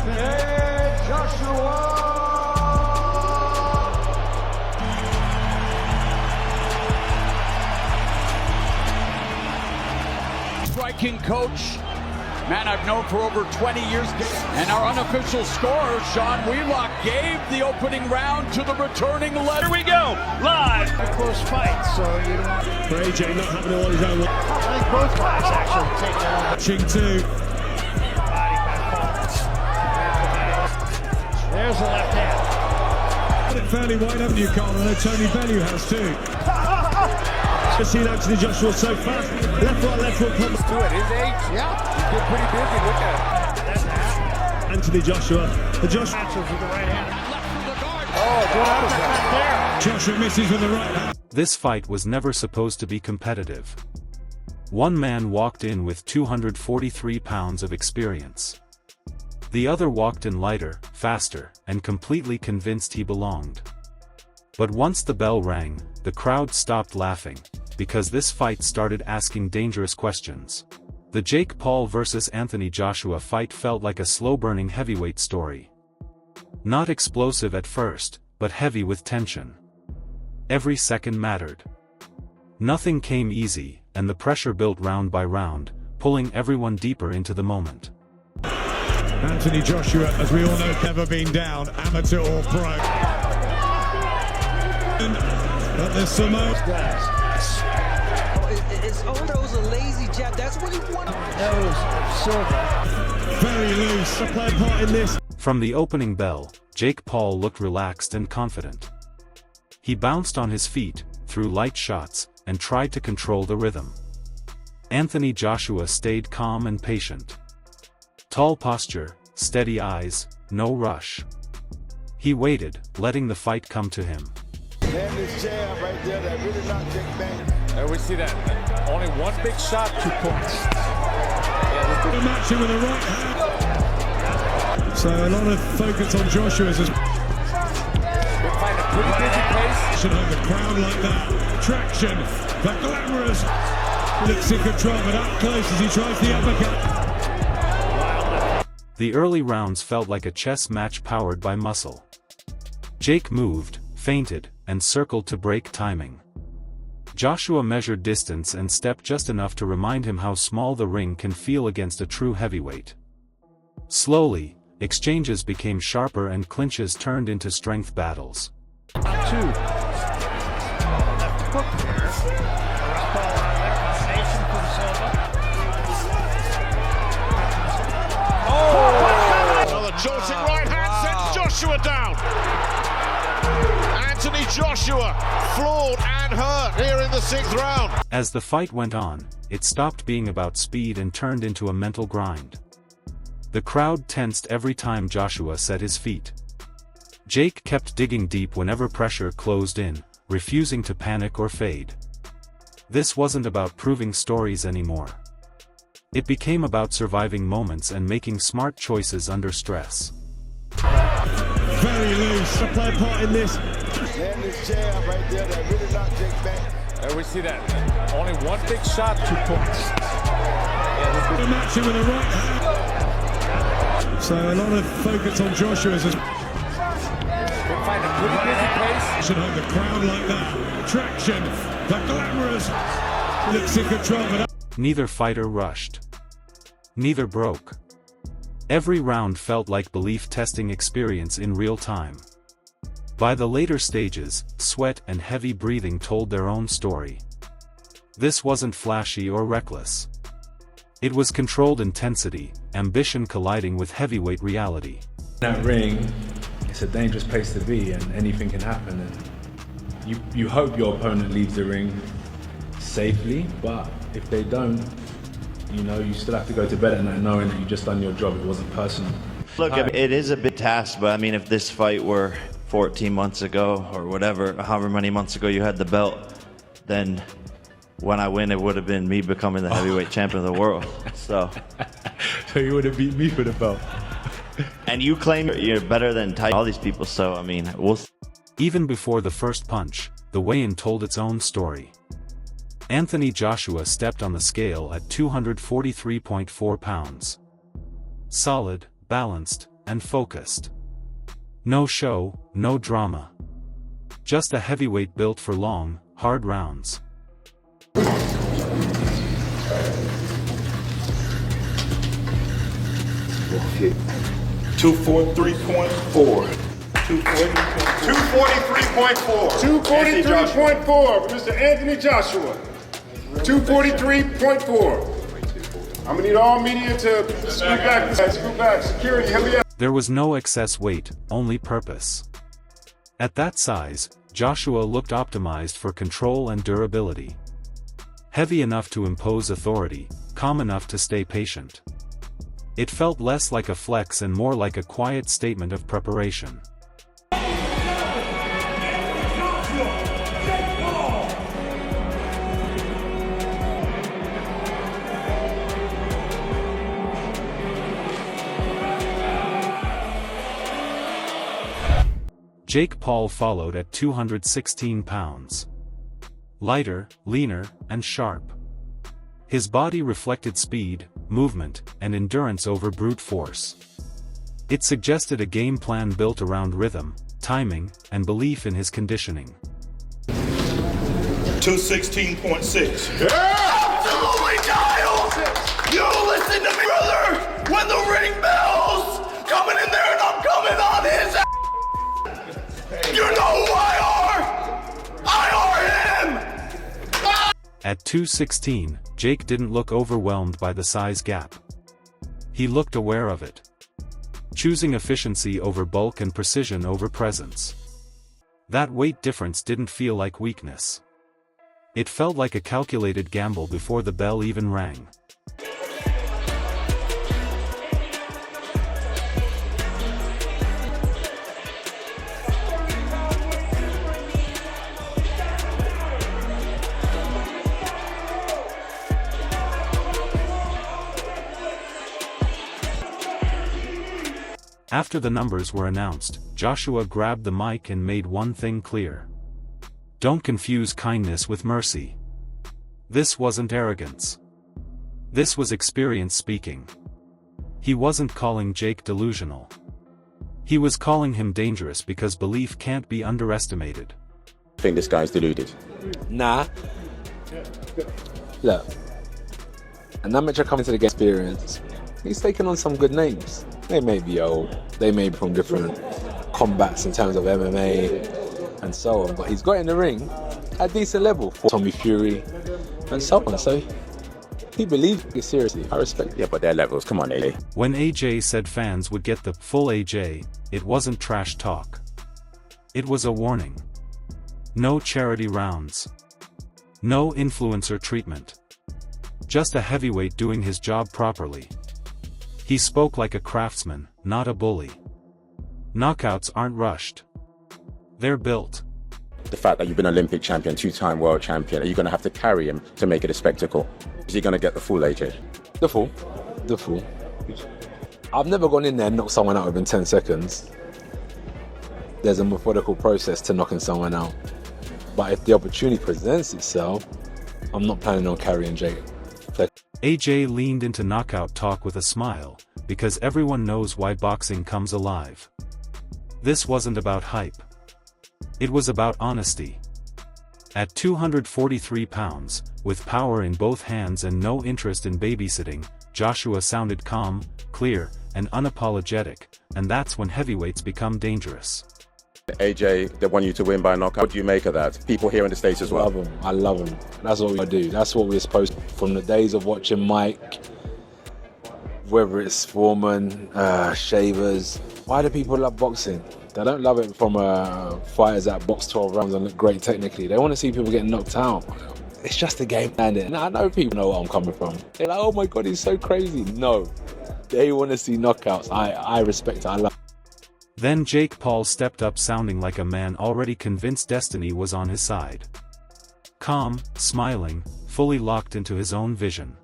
Anthony Joshua. Striking coach, man I've known for over 20 years. And our unofficial scorer, Sean Wheelock, gave the opening round to the returning left. Here we go, live. A close fight, so you don't... For AJ not having it on his own. I think both guys actually take that. Ching 2. Body back forward. There's the left hand. Got it fairly wide, haven't you, Carl? I know Tony Bellew has too. I've seen Anthony Joshua so fast. Left, right, left foot comes to it. His age, yeah, he's been pretty busy. Look at him. Anthony Joshua. The Joshua. With the right hand. Oh, what was that? Joshua misses with the right hand. This fight was never supposed to be competitive. One man walked in with 243 pounds of experience. The other walked in lighter, faster, and completely convinced he belonged. But once the bell rang, the crowd stopped laughing, because this fight started asking dangerous questions. The Jake Paul vs. Anthony Joshua fight felt like a slow-burning heavyweight story. Not explosive at first, but heavy with tension. Every second mattered. Nothing came easy, and the pressure built round by round, pulling everyone deeper into the moment. Anthony Joshua, as we all know, never been down, amateur or pro. But there's some more. It's almost a lazy jab. That's what he wanted. Nose of Silva. Very loose. To play a part in this. From the opening bell, Jake Paul looked relaxed and confident. He bounced on his feet, threw light shots, and tried to control the rhythm. Anthony Joshua stayed calm and patient. Tall posture, steady eyes, no rush. He waited, letting the fight come to him. And this jab right there that really knocked Jake back. And we see that. Only one big shot, 2 points. The matching with the right hand. So a lot of focus on Joshua's. We'll find a pretty busy pace. Should have the crowd like that. Traction. The glamorous. Looks in control, but up close as he tries the uppercut. The early rounds felt like a chess match powered by muscle. Jake moved, feinted, and circled to break timing. Joshua measured distance and stepped just enough to remind him how small the ring can feel against a true heavyweight. Slowly, exchanges became sharper and clinches turned into strength battles. 2. Left hook there. Combination from Silva. Oh! Another jolting right hand sends Joshua down. Anthony Joshua floored and hurt here in the 6th round. As the fight went on, it stopped being about speed and turned into a mental grind. The crowd tensed every time Joshua set his feet. Jake kept digging deep whenever pressure closed in, refusing to panic or fade. This wasn't about proving stories anymore. It became about surviving moments and making smart choices under stress. Very loose. To play a part in this. And this jab right there that really knocked Jake back. And we see that. Only one big shot, 2 points. The matching with the right hand. So a lot of focus on Joshua's. We'll find a pretty busy pace. Should have the crowd like that. Traction. The glamorous. Looks in control, but Neither fighter rushed. Neither broke. Every round felt like belief-testing experience in real time. By the later stages, sweat and heavy breathing told their own story. This wasn't flashy or reckless. It was controlled intensity, ambition colliding with heavyweight reality. That ring, it's a dangerous place to be, and anything can happen. And you hope your opponent leaves the ring safely, but if they don't, you know, you still have to go to bed at night knowing that you just done your job. It wasn't personal. Look, it is a big task, but I mean, if this fight were 14 months ago or whatever, however many months ago you had the belt, then when I win, it would have been me becoming the heavyweight champion of the world. So you would have beat me for the belt. And you claim you're better than all these people, so I mean, we'll. Even before the first punch, the weigh-in told its own story. Anthony Joshua stepped on the scale at 243.4 pounds. Solid, balanced, and focused. No show, no drama. Just a heavyweight built for long, hard rounds. 243.4. 243.4. 243.4, Mr. Anthony Joshua. 243.4. I'm gonna need all media to scoot back. Security, help me out. There was no excess weight, only purpose. At that size, Joshua looked optimized for control and durability. Heavy enough to impose authority, calm enough to stay patient. It felt less like a flex and more like a quiet statement of preparation. Jake Paul followed at 216 pounds. Lighter, leaner, and sharp. His body reflected speed, movement, and endurance over brute force. It suggested a game plan built around rhythm, timing, and belief in his conditioning. 216.6. Absolutely, Giles! You listen to me, brother! When the ring bells! Coming in there and I'm coming on his ass! You know who I are! I are him! At 216, Jake didn't look overwhelmed by the size gap. He looked aware of it. Choosing efficiency over bulk and precision over presence. That weight difference didn't feel like weakness. It felt like a calculated gamble before the bell even rang. After the numbers were announced, Joshua grabbed the mic and made one thing clear. Don't confuse kindness with mercy. This wasn't arrogance. This was experience speaking. He wasn't calling Jake delusional. He was calling him dangerous because belief can't be underestimated. I think this guy's deluded. Nah. Look, an amateur coming to the game experience, he's taken on some good names. They may be old, they may be from different combats in terms of MMA and so on, but he's got in the ring at a decent level for Tommy Fury and so on, so he believes it seriously. I respect it. Yeah, but their levels, come on, AJ. When AJ said fans would get the full AJ, it wasn't trash talk. It was a warning. No charity rounds. No influencer treatment. Just a heavyweight doing his job properly. He spoke like a craftsman, not a bully. Knockouts aren't rushed. They're built. The fact that you've been Olympic champion, two-time world champion, are you going to have to carry him to make it a spectacle? Is he going to get the full, AJ? The full. I've never gone in there and knocked someone out within 10 seconds. There's a methodical process to knocking someone out. But if the opportunity presents itself, I'm not planning on carrying Jake. AJ leaned into knockout talk with a smile, because everyone knows why boxing comes alive. This wasn't about hype. It was about honesty. At 243 pounds, with power in both hands and no interest in babysitting, Joshua sounded calm, clear, and unapologetic, and that's when heavyweights become dangerous. AJ, they want you to win by knockout. What do you make of that? People here in the States as well. I love him. That's what we do. That's what we're supposed to. From the days of watching Mike, whether it's Foreman, Shavers. Why do people love boxing? They don't love it from fighters that box 12 rounds and look great technically. They want to see people getting knocked out. It's just a game. And I know people know where I'm coming from. They're like, oh my God, he's so crazy. No, they want to see knockouts. I respect it. I love it. Then Jake Paul stepped up sounding like a man already convinced destiny was on his side. Calm, smiling, fully locked into his own vision.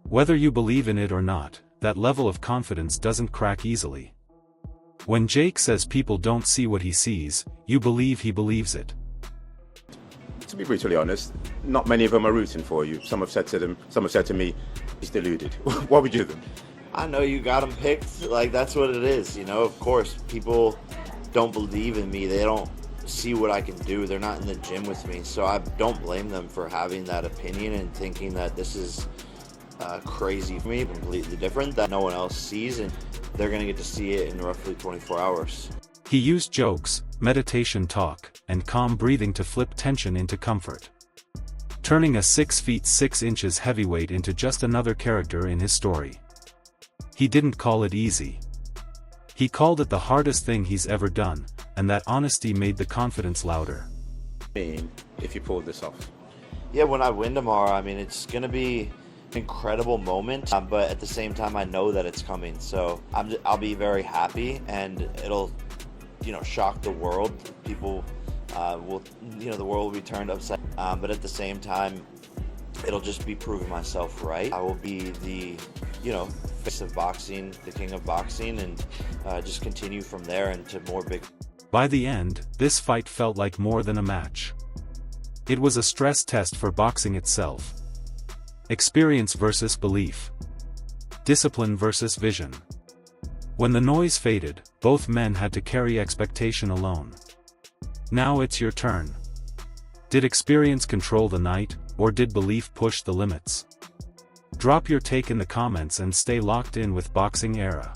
Whether you believe in it or not, that level of confidence doesn't crack easily. When Jake says people don't see what he sees, you believe he believes it. To be brutally honest, not many of them are rooting for you. Some have said to me, he's deluded. What would you do? I know you got him picked. Like, that's what it is, you know. Of course, people don't believe in me. They don't see what I can do. They're not in the gym with me. So I don't blame them for having that opinion and thinking that this is crazy for me, completely different, that no one else sees, and they're going to get to see it in roughly 24 hours. He used jokes, meditation talk, and calm breathing to flip tension into comfort, turning a 6 feet 6 inches heavyweight into just another character in his story. He didn't call it easy. He called it the hardest thing he's ever done, and that honesty made the confidence louder. If you pulled this off. Yeah, when I win tomorrow, I mean, it's going to be an incredible moment, but at the same time, I know that it's coming. So I'll be very happy, and it'll, you know, shock the world. People will, you know, the world will be turned upside down. But at the same time, it'll just be proving myself right. I will be the, you know, face of boxing, the king of boxing, and just continue from there into more big. By the end, this fight felt like more than a match. It was a stress test for boxing itself. Experience versus belief. Discipline versus vision. When the noise faded, both men had to carry expectation alone. Now it's your turn. Did experience control the night, or did belief push the limits? Drop your take in the comments and stay locked in with Boxing Era.